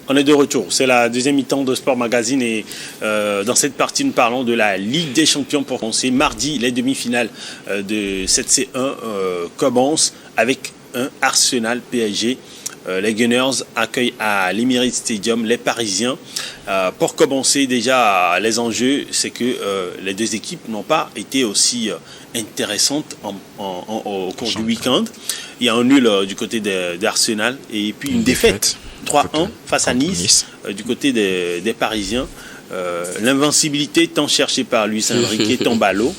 On est de retour. C'est la deuxième mi-temps de Sport Magazine et dans cette partie, nous parlons de la Ligue des Champions pour commencer. Mardi, les demi-finales de cette C1 commencent avec un Arsenal PSG. Les Gunners accueillent à l'Emirates Stadium les Parisiens. Pour commencer, déjà, les enjeux, c'est que les deux équipes n'ont pas été aussi intéressantes au cours du week-end. Il y a un nul du côté d'Arsenal et puis une défaite 3-1 face à Nice du côté des Parisiens. L'invincibilité tant cherchée par Luis Enrique tombe à l'eau.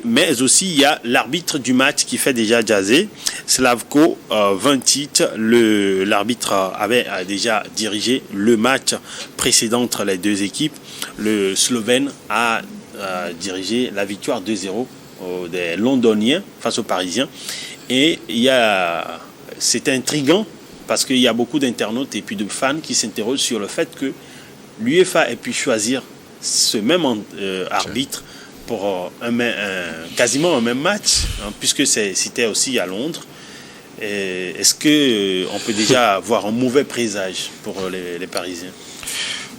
Mais aussi, il y a l'arbitre du match qui fait déjà jaser. Slavko Ventic, l'arbitre avait déjà dirigé le match précédent entre les deux équipes. Le Slovène a dirigé la victoire 2-0 des Londoniens face aux Parisiens. Et c'est intriguant parce qu'il y a beaucoup d'internautes et puis de fans qui s'interrogent sur le fait que l'UEFA ait pu choisir ce même arbitre pour quasiment un même match, puisque c'était aussi à Londres. Est-ce qu'on peut déjà avoir un mauvais présage pour les Parisiens?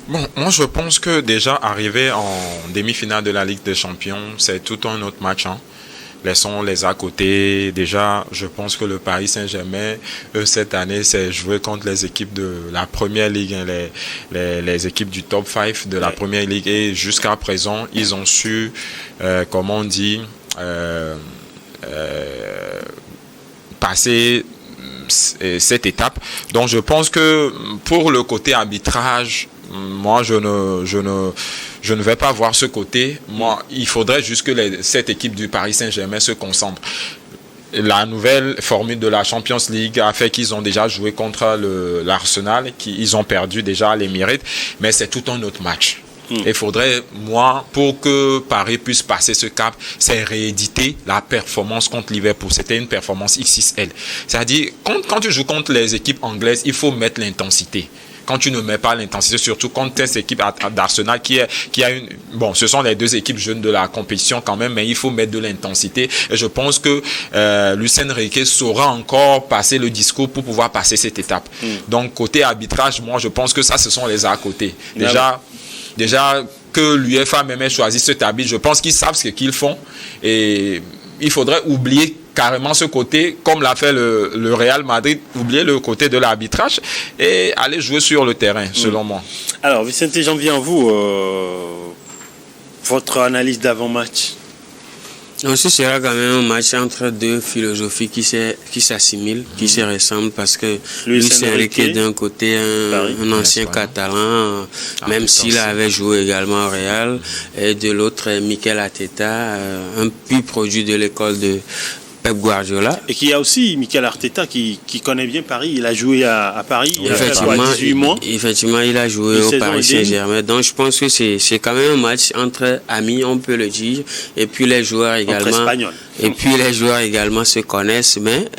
Bon, moi je pense que déjà arriver en demi-finale de la Ligue des Champions, c'est tout un autre match. Laissons les à côté. Déjà, je pense que le Paris Saint-Germain, cette année, c'est jouer contre les équipes de la Première Ligue, les équipes du top 5 de la Première Ligue. Et jusqu'à présent, ils ont su, passer cette étape. Donc, je pense que pour le côté arbitrage, moi, je ne vais pas voir ce côté. Moi, il faudrait juste que cette équipe du Paris Saint-Germain se concentre. La nouvelle formule de la Champions League a fait qu'ils ont déjà joué contre l'Arsenal, ils ont perdu déjà à l'Emirates, mais c'est tout un autre match. Il faudrait, pour que Paris puisse passer ce cap, c'est rééditer la performance contre Liverpool. C'était une performance XXL. C'est-à-dire, quand tu joues contre les équipes anglaises, il faut mettre l'intensité. Quand tu ne mets pas l'intensité, surtout contre cette équipe d'Arsenal qui a une... Bon, ce sont les deux équipes jeunes de la compétition quand même, mais il faut mettre de l'intensité. Et je pense que Luis Enrique saura encore passer le discours pour pouvoir passer cette étape. Donc, côté arbitrage, moi, je pense que ça, ce sont les à côté. Déjà que l'UEFA même ait choisi cet arbitre, je pense qu'ils savent ce qu'ils font. Et il faudrait oublier carrément ce côté, comme l'a fait le Real Madrid, oublier le côté de l'arbitrage et aller jouer sur le terrain, selon moi. Alors, Vicente, j'en viens à vous. Votre analyse d'avant-match? Ce sera quand même un match entre deux philosophies qui s'assimilent, qui se ressemblent, parce que Luis Enrique d'un côté, un ancien catalan, même s'il avait joué également au Real, et de l'autre, Mikel Arteta, un pur produit de l'école de Pep Guardiola. Et qu'il y a aussi Mikel Arteta qui connaît bien Paris. Il a joué à Paris il y a 18 mois. Effectivement, il a joué au Paris Saint-Germain. Donc je pense que c'est quand même un match entre amis, on peut le dire. Et puis les joueurs également. Et puis les joueurs également se connaissent. Mais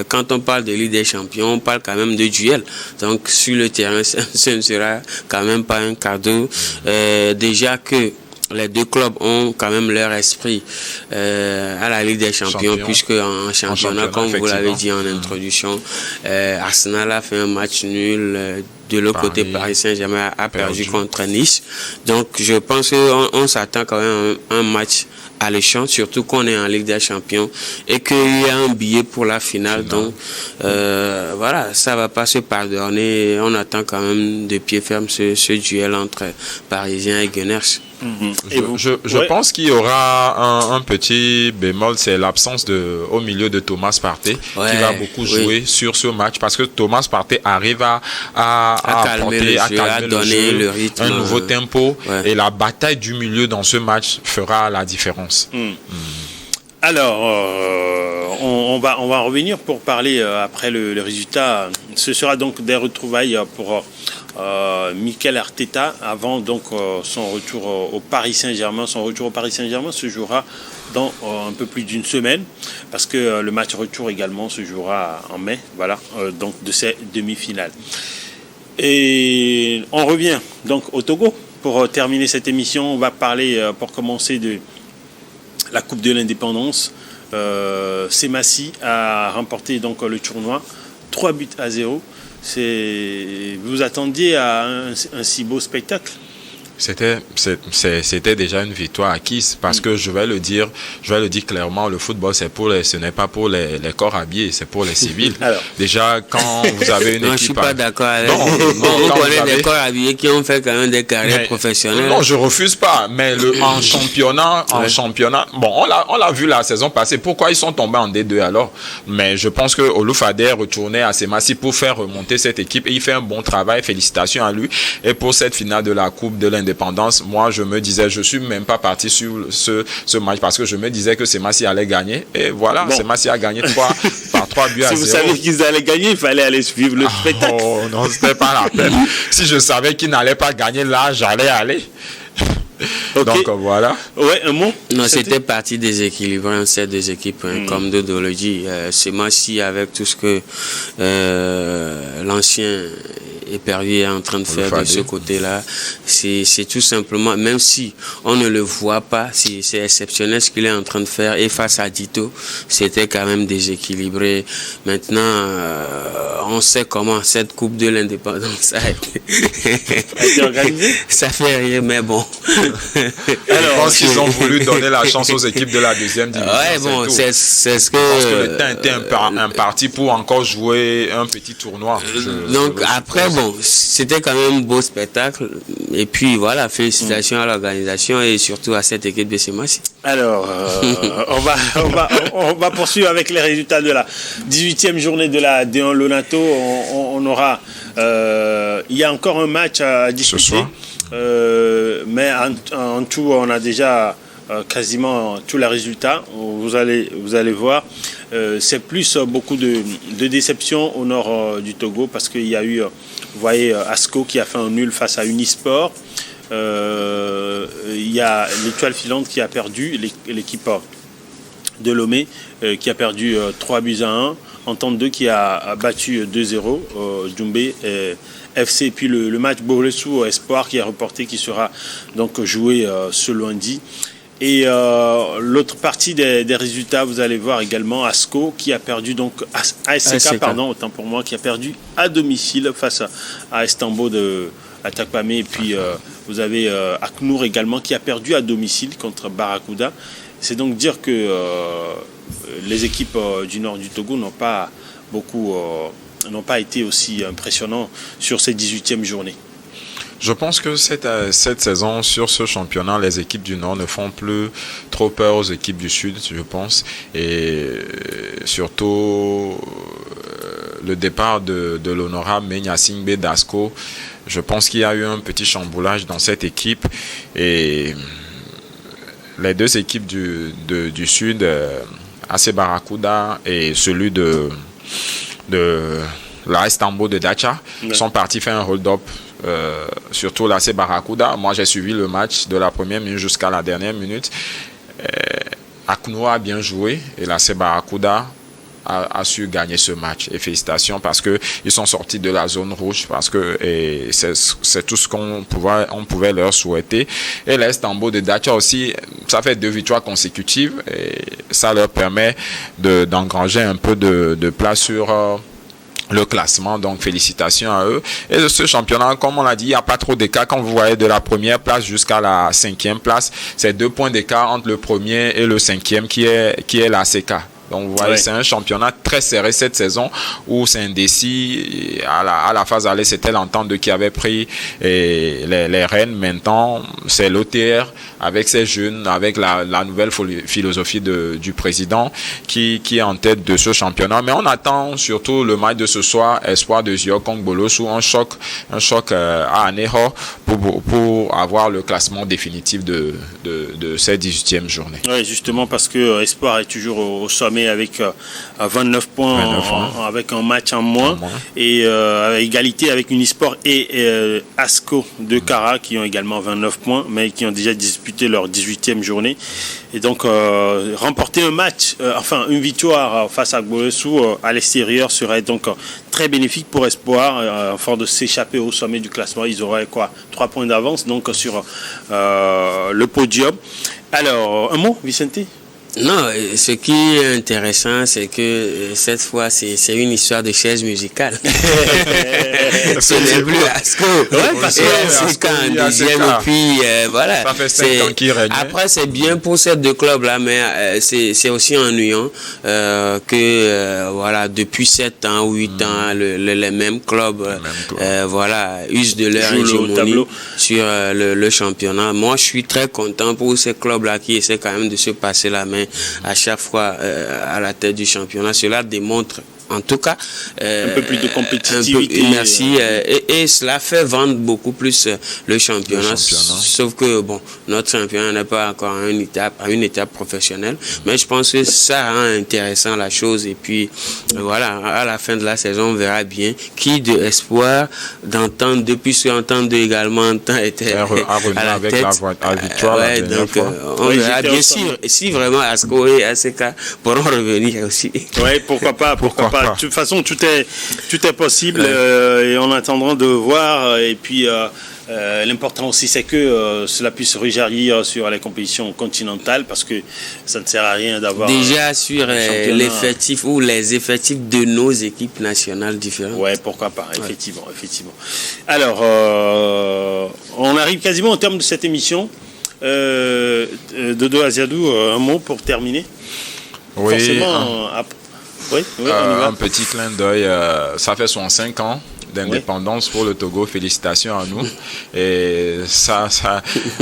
quand on parle de Ligue des Champions, on parle quand même de duel. Donc sur le terrain, ce ne sera quand même pas un cadeau. Déjà que les deux clubs ont quand même leur esprit à la Ligue des Champions, puisque en championnat, comme vous l'avez dit en introduction, Arsenal a fait un match nul. De l'autre côté, Paris Saint-Germain a perdu contre Nice. Donc, je pense qu'on s'attend quand même à un match alléchant, surtout qu'on est en Ligue des Champions et qu'il y a un billet pour la finale. Donc, voilà, ça va pas se pardonner. On attend quand même de pied ferme ce duel entre Parisiens et Gunners. Je pense qu'il y aura un petit bémol, c'est l'absence au milieu de Thomas Partey, qui va beaucoup jouer sur ce match, parce que Thomas Partey arrive à calmer le jeu, le rythme, un nouveau tempo, et la bataille du milieu dans ce match fera la différence. Alors, on va en revenir pour parler après le résultat. Ce sera donc des retrouvailles pour Mikel Arteta avant donc son retour au Paris Saint-Germain. Son retour au Paris Saint-Germain se jouera dans un peu plus d'une semaine, parce que le match retour également se jouera en mai, voilà, donc de ces demi-finales. Et on revient donc au Togo pour terminer cette émission. On va parler pour commencer de la Coupe de l'Indépendance. Semassi a remporté donc le tournoi 3-0. Vous attendiez à un si beau spectacle? C'était déjà une victoire acquise parce que je vais le dire clairement, le football ce n'est pas pour les corps habillés, c'est pour les civils. Alors. Déjà quand vous avez une équipe. Je suis pas d'accord avec vous. On connaît des corps habillés qui ont fait quand même des carrières professionnelles. Non, je refuse pas, mais en championnat, bon, on l'a vu la saison passée. Pourquoi ils sont tombés en D2 alors? Mais je pense que Oloufade est retourné à Semassi pour faire remonter cette équipe et il fait un bon travail. Félicitations à lui. Et pour cette finale de la Coupe de l'Indépendance, moi je me disais, je suis même pas parti sur ce match parce que je me disais que Semassi allait gagner et voilà, Semassi a gagné par 3 buts à 0. Si vous savez qu'ils allaient gagner, il fallait aller suivre le spectacle. Oh non, c'était pas la peine. Si je savais qu'ils n'allaient pas gagner là, j'allais aller. Okay. Donc voilà. Ouais, un mot. Non, c'était parti déséquilibrant ces deux équipes, comme Dodo le dit. Semassi avec tout ce que l'ancien épervier est en train de faire de ce côté-là, c'est tout simplement, même si on ne le voit pas, c'est exceptionnel ce qu'il est en train de faire. Et face à Dito, c'était quand même déséquilibré. Maintenant, on sait comment cette Coupe de l'Indépendance a été organisée. Ça fait rire, mais bon. Alors, je pense qu'ils ont voulu donner la chance aux équipes de la deuxième division. Ouais, bon, c'est ce que. Je pense que le temps était imparti pour encore jouer un petit tournoi. Donc après, bon, c'était quand même un beau spectacle. Et puis voilà, félicitations à l'organisation et surtout à cette équipe de Semassi. Alors, on va poursuivre avec les résultats de la 18e journée de la D1 Lonato. On aura, il y a encore un match à disputer. Ce soir. Mais en tout, on a déjà quasiment tous les résultats. Vous allez voir. C'est plus beaucoup de déceptions au nord du Togo parce qu'il y a eu, vous voyez, Asco qui a fait un nul face à Unisport. Il y a l'Étoile Filante qui a perdu, l'équipe de Lomé qui a perdu 3-1. Entente 2 qui a battu 2-0 Djoumbé FC. Et puis le match Bourlessou Espoir qui est reporté, qui sera donc joué ce lundi. Et l'autre partie des résultats, vous allez voir également Asco qui a perdu, donc ASK, pardon, autant pour moi, qui a perdu à domicile face à Estambo de Atakpamé. Et puis vous avez Aknour également qui a perdu à domicile contre Barracuda. C'est donc dire que les équipes du nord du Togo n'ont pas été aussi impressionnants sur ces 18e journées. Je pense que cette saison, sur ce championnat, les équipes du Nord ne font plus trop peur aux équipes du Sud, je pense. Et surtout, le départ de l'honorable Menyasingbe d'Asco, je pense qu'il y a eu un petit chamboulage dans cette équipe. Et les deux équipes du Sud, AC Barracuda et celui de la Estambo de Dacha, sont partis faire un hold-up. Surtout l'AC Barracuda. Moi, j'ai suivi le match de la première minute jusqu'à la dernière minute. Aknour a bien joué et l'AC Barracuda a su gagner ce match. Et félicitations parce que ils sont sortis de la zone rouge, parce que c'est tout ce qu'on pouvait leur souhaiter. Et l'Estambo de Dacha aussi, ça fait 2 victoires consécutives et ça leur permet d'engranger un peu de place sur le classement, donc félicitations à eux. Et de ce championnat, comme on l'a dit, il n'y a pas trop d'écart. Quand vous voyez de la première place jusqu'à la 5e place, c'est 2 points d'écart entre le premier et le 5e qui est la CK. Donc vous voyez, c'est un championnat très serré cette saison où c'est indécis. À la phase aller, c'était l'entente qui avait pris les rênes. Maintenant, c'est l'OTR avec ses jeunes, avec la nouvelle philosophie du président qui est en tête de ce championnat. Mais on attend surtout le match de ce soir, Espoir de Zio contre Bolossou, un choc à Aneho pour avoir le classement définitif de cette 18e journée. Oui, justement parce que Espoir est toujours au sommet avec 29 points avec un match en moins et à égalité avec Unisport et Asco de Kara qui ont également 29 points mais qui ont déjà disputé leur 18e journée et donc remporter un match, une victoire face à Gbolessou à l'extérieur serait donc très bénéfique pour Espoir, fort de s'échapper au sommet du classement. Ils auraient 3 points d'avance donc sur le podium. Alors un mot, Vicente? Non, ce qui est intéressant, c'est que cette fois, c'est une histoire de chaise musicale. Ce n'est plus Asco. Parce que c'est qu'en deuxième, et puis voilà. Ça fait 5 ans qu'il règne. Après, c'est bien pour ces deux clubs-là, mais c'est aussi ennuyant que voilà, depuis 7 ans ou 8 ans, les mêmes clubs voilà, usent de leur hégémonie sur le championnat. Moi, je suis très content pour ces clubs-là qui essaient quand même de se passer la main à chaque fois à la tête du championnat. Cela démontre en tout cas un peu plus de compétitivité. Merci. Et cela fait vendre beaucoup plus le championnat. Sauf que bon, notre championnat n'est pas encore à une étape professionnelle, mais je pense que ça rend intéressant la chose. Et puis voilà, à la fin de la saison, on verra bien qui de espoir d'entendre depuis ce qu'entendre également était à la avec tête. La victoire. Donc on verra bien si vraiment Asco et ACK pourront revenir aussi. Ouais, pourquoi pas. De toute façon, tout est possible et en attendant de voir. Et puis, l'important aussi, c'est que cela puisse rejaillir sur les compétitions continentales parce que ça ne sert à rien d'avoir... Déjà sur l'effectif ou les effectifs de nos équipes nationales différentes. Ouais, pourquoi pas, effectivement. Alors, on arrive quasiment au terme de cette émission. Dodo Aziadou, un mot pour terminer. Oui. Forcément, oui, un petit clin d'œil, ça fait 65 ans d'indépendance pour le Togo, félicitations à nous. Et ça,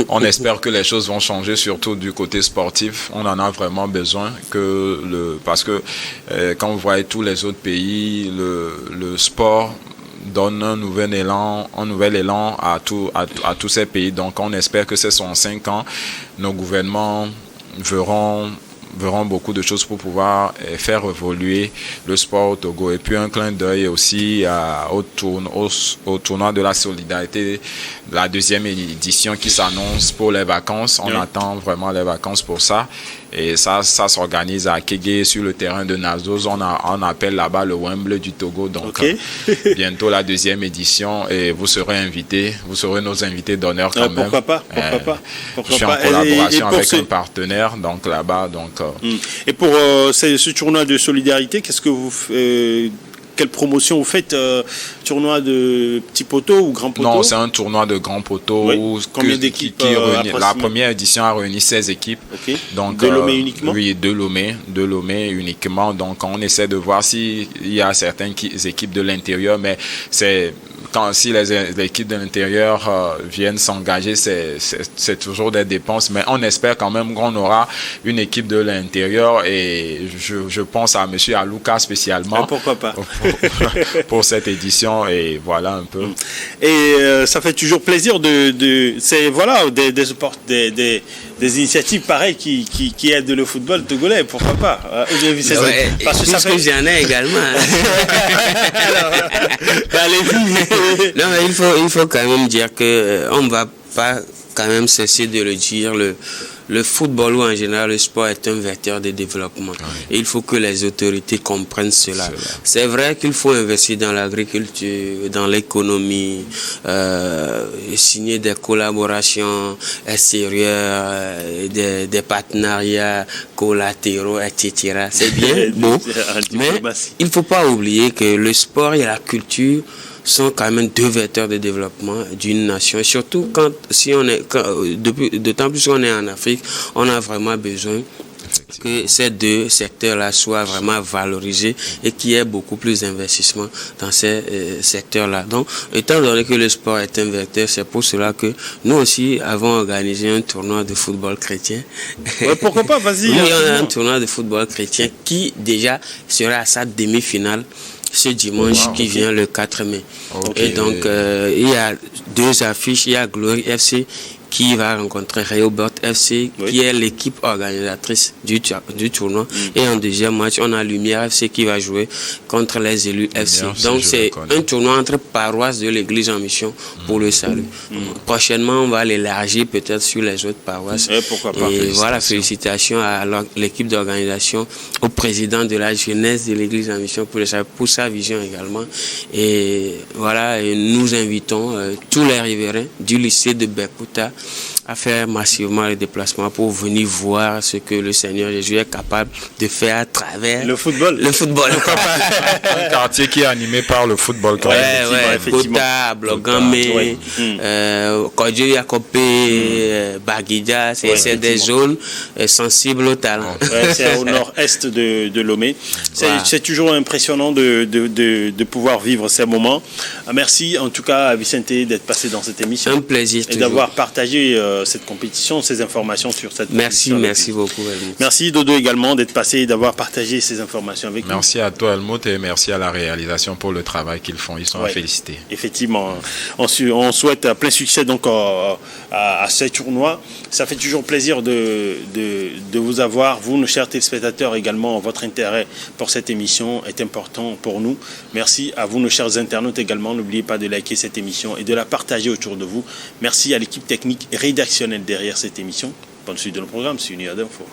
on espère que les choses vont changer, surtout du côté sportif. On en a vraiment besoin parce que quand vous voyez tous les autres pays, le sport donne un nouvel élan à tous ces pays. Donc on espère que ces 65 ans, nos gouvernements verront beaucoup de choses pour pouvoir faire évoluer le sport au Togo. Et puis un clin d'œil aussi au tournoi de la solidarité, la 2e édition qui s'annonce pour les vacances. On attend vraiment les vacances pour ça. Et ça s'organise à Kégué sur le terrain de Nazos. On appelle là-bas le Wembley du Togo. Donc bientôt la 2e édition et vous serez invités. Vous serez nos invités d'honneur quand même. Pourquoi pas. Je suis en collaboration avec un partenaire donc là-bas. Et pour ce tournoi de solidarité, qu'est-ce que vous quelle promotion vous faites? Tournoi de petit poteau ou grand poteau? Non, c'est un tournoi de grand poteau. Combien d'équipes la première édition a réuni 16 équipes. Donc, de Lomé uniquement? Oui, de Lomé uniquement. Donc on essaie de voir s'il y a certaines équipes de l'intérieur, mais si les équipes de l'intérieur viennent s'engager, c'est toujours des dépenses, mais on espère quand même qu'on aura une équipe de l'intérieur et je pense à M. Alouka spécialement. Pourquoi pas pour cette édition et voilà un peu. Et ça fait toujours plaisir c'est voilà des initiatives pareilles qui aident le football togolais, pourquoi pas. Parce que ça fait j'en ai également. Non, mais il faut quand même dire que on ne va pas quand même cesser de le dire. Le football ou en général le sport est un vecteur de développement. Et il faut que les autorités comprennent cela. C'est vrai qu'il faut investir dans l'agriculture, dans l'économie, signer des collaborations extérieures, des partenariats collatéraux, etc. C'est bien beau, mais il ne faut pas oublier que le sport et la culture sont quand même deux vecteurs de développement d'une nation. Et surtout d'autant plus qu'on est en Afrique, on a vraiment besoin que ces deux secteurs-là soient vraiment valorisés et qu'il y ait beaucoup plus d'investissement dans ces secteurs-là. Donc, étant donné que le sport est un vecteur, c'est pour cela que nous aussi avons organisé un tournoi de football chrétien. Pourquoi pas, vas-y. Oui, on a un tournoi de football chrétien qui déjà sera à sa demi-finale ce dimanche qui vient le 4 mai. Et donc, il y a 2 affiches. Il y a Glory FC qui va rencontrer Rehoboth FC, qui est l'équipe organisatrice du tournoi. Et en deuxième match, on a Lumière FC qui va jouer contre les élus FC. Donc, c'est un tournoi entre paroisses de l'église en mission pour le salut. Prochainement, on va l'élargir peut-être sur les autres paroisses. Pourquoi pas. Et voilà, félicitations à l'équipe d'organisation, au président de la jeunesse de l'église en mission pour sa vision également. Et voilà, et nous invitons tous les riverains du lycée de Bekuta à faire massivement les déplacements pour venir voir ce que le Seigneur Jésus est capable de faire à travers le football. Un quartier qui est animé par le football. Kota, Blogamé, Kodjo Yakopé, Baguidja, c'est des zones sensibles au talent. C'est au nord-est de Lomé. C'est toujours impressionnant de pouvoir vivre ces moments. Merci en tout cas à Vicente d'être passé dans cette émission. Un plaisir. Et d'avoir partagé cette compétition, ces informations sur cette compétition. Merci beaucoup. Helmut. Merci Dodo également d'être passé et d'avoir partagé ces informations avec nous. Merci à toi Helmut et merci à la réalisation pour le travail qu'ils font. Ils sont à féliciter. Effectivement, on souhaite plein succès donc à ce tournoi. Ça fait toujours plaisir de vous avoir, vous, nos chers téléspectateurs également. Votre intérêt pour cette émission est important pour nous. Merci à vous, nos chers internautes également. N'oubliez pas de liker cette émission et de la partager autour de vous. Merci à l'équipe technique et rédactionnelle derrière cette émission. Bonne suite de nos programmes sur Unidad Info.